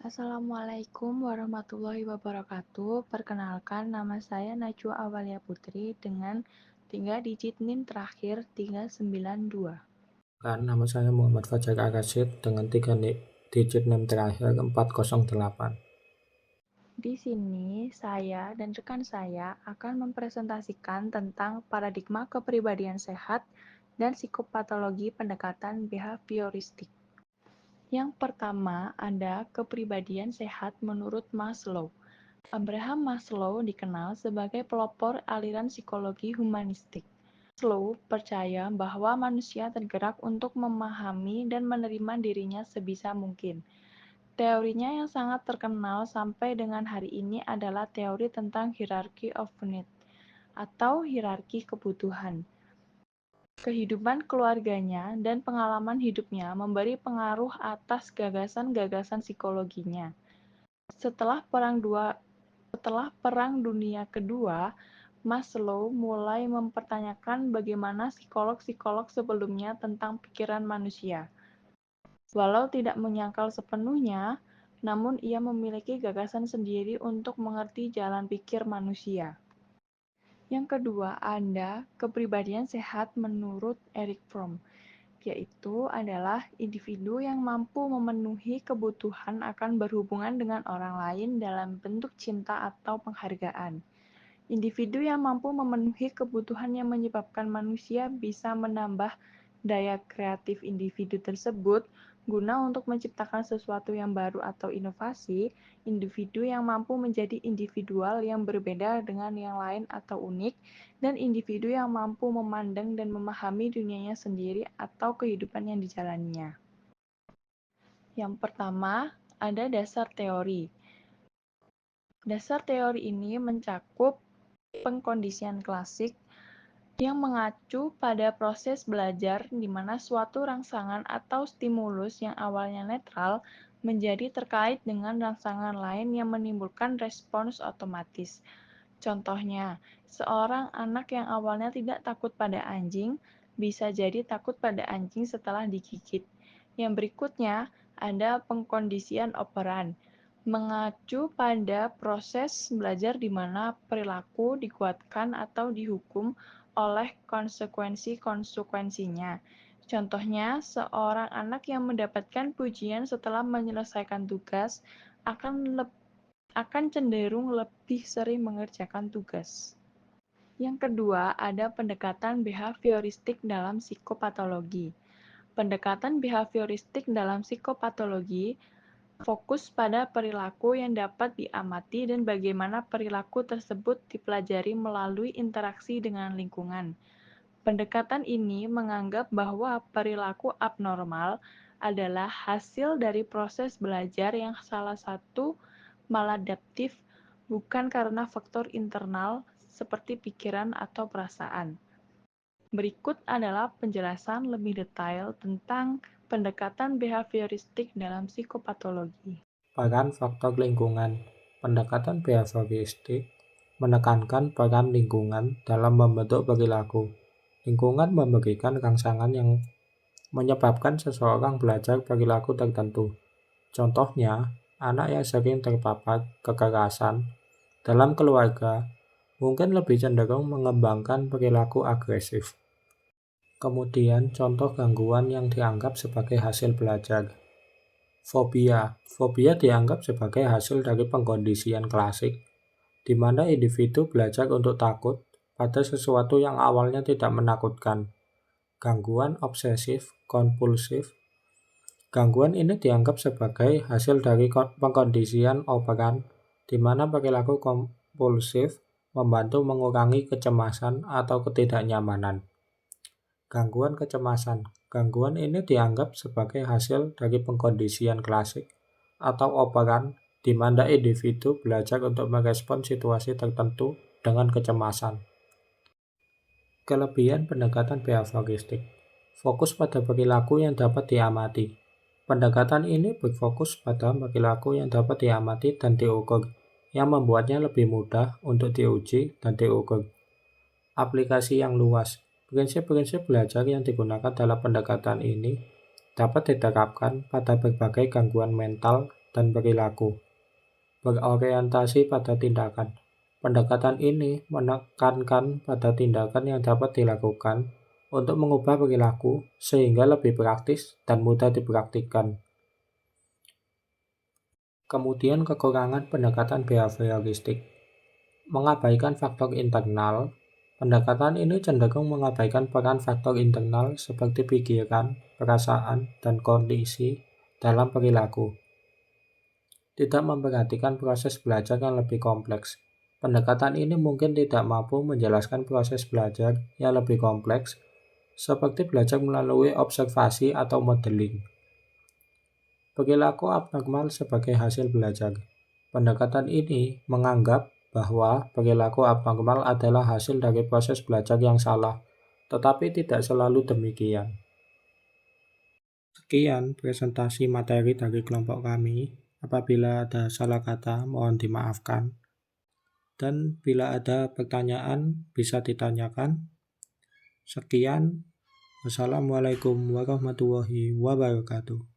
Assalamualaikum warahmatullahi wabarakatuh. Perkenalkan, nama saya Najwa Awalia Putri dengan 3 digit NIM terakhir 392. Nama saya Muhammad Fajar Ar-Rasyid dengan 3 digit NIM terakhir 408. Di sini, saya dan rekan saya akan mempresentasikan tentang paradigma kepribadian sehat dan psikopatologi pendekatan behavioristik. Yang pertama ada kepribadian sehat menurut Maslow. Abraham Maslow dikenal sebagai pelopor aliran psikologi humanistik. Maslow percaya bahwa manusia tergerak untuk memahami dan menerima dirinya sebisa mungkin. Teorinya yang sangat terkenal sampai dengan hari ini adalah teori tentang hierarchy of need atau hierarki kebutuhan. Kehidupan keluarganya dan pengalaman hidupnya memberi pengaruh atas gagasan-gagasan psikologinya. Setelah Perang Dunia Kedua, Maslow mulai mempertanyakan bagaimana psikolog-psikolog sebelumnya tentang pikiran manusia. Walau tidak menyangkal sepenuhnya, namun ia memiliki gagasan sendiri untuk mengerti jalan pikir manusia. Yang kedua, ada kepribadian sehat menurut Erich Fromm, yaitu adalah individu yang mampu memenuhi kebutuhan akan berhubungan dengan orang lain dalam bentuk cinta atau penghargaan. Individu yang mampu memenuhi kebutuhan yang menyebabkan manusia bisa menambah daya kreatif individu tersebut guna untuk menciptakan sesuatu yang baru atau inovasi. Individu yang mampu menjadi individual yang berbeda dengan yang lain atau unik, dan individu yang mampu memandang dan memahami dunianya sendiri atau kehidupan yang dijalaninya. Yang pertama, ada dasar teori. Dasar teori ini mencakup pengkondisian klasik yang mengacu pada proses belajar di mana suatu rangsangan atau stimulus yang awalnya netral menjadi terkait dengan rangsangan lain yang menimbulkan respons otomatis. Contohnya, seorang anak yang awalnya tidak takut pada anjing bisa jadi takut pada anjing setelah digigit. Yang berikutnya ada pengkondisian operan, mengacu pada proses belajar di mana perilaku dikuatkan atau dihukum oleh konsekuensi-konsekuensinya. Contohnya, seorang anak yang mendapatkan pujian setelah menyelesaikan tugas akan cenderung lebih sering mengerjakan tugas. Yang kedua, ada pendekatan behavioristik dalam psikopatologi. Pendekatan behavioristik dalam psikopatologi fokus pada perilaku yang dapat diamati dan bagaimana perilaku tersebut dipelajari melalui interaksi dengan lingkungan. Pendekatan ini menganggap bahwa perilaku abnormal adalah hasil dari proses belajar yang salah satu maladaptif, bukan karena faktor internal seperti pikiran atau perasaan. Berikut adalah penjelasan lebih detail tentang pendekatan behavioristik dalam psikopatologi. Peran faktor lingkungan. Pendekatan behavioristik menekankan peran lingkungan dalam membentuk perilaku. Lingkungan memberikan rangsangan yang menyebabkan seseorang belajar perilaku tertentu. Contohnya, anak yang sering terpapar kekerasan dalam keluarga mungkin lebih cenderung mengembangkan perilaku agresif. Kemudian, contoh gangguan yang dianggap sebagai hasil belajar. Fobia. Fobia dianggap sebagai hasil dari pengkondisian klasik, di mana individu belajar untuk takut pada sesuatu yang awalnya tidak menakutkan. Gangguan obsesif kompulsif. Gangguan ini dianggap sebagai hasil dari pengkondisian operan, di mana perilaku kompulsif membantu mengurangi kecemasan atau ketidaknyamanan. Gangguan kecemasan. Gangguan ini dianggap sebagai hasil dari pengkondisian klasik atau operan di mana individu belajar untuk merespon situasi tertentu dengan kecemasan. Kelebihan pendekatan behavioristik. Fokus pada perilaku yang dapat diamati. Pendekatan ini berfokus pada perilaku yang dapat diamati dan diukur, yang membuatnya lebih mudah untuk diuji dan diukur. Aplikasi yang luas. Prinsip-prinsip belajar yang digunakan dalam pendekatan ini dapat diterapkan pada berbagai gangguan mental dan perilaku, berorientasi pada tindakan. Pendekatan ini menekankan pada tindakan yang dapat dilakukan untuk mengubah perilaku sehingga lebih praktis dan mudah dipraktikkan. Kemudian kekurangan pendekatan behavioristik. Mengabaikan faktor internal, pendekatan ini cenderung mengabaikan peran faktor internal seperti pikiran, perasaan, dan kondisi dalam perilaku. Tidak memperhatikan proses belajar yang lebih kompleks. Pendekatan ini mungkin tidak mampu menjelaskan proses belajar yang lebih kompleks, seperti belajar melalui observasi atau modeling. Perilaku abnormal sebagai hasil belajar. Pendekatan ini menganggap bahwa perilaku abnormal adalah hasil dari proses belajar yang salah, tetapi tidak selalu demikian. Sekian presentasi materi dari kelompok kami. Apabila ada salah kata, mohon dimaafkan. Dan bila ada pertanyaan, bisa ditanyakan. Sekian. Wassalamualaikum warahmatullahi wabarakatuh.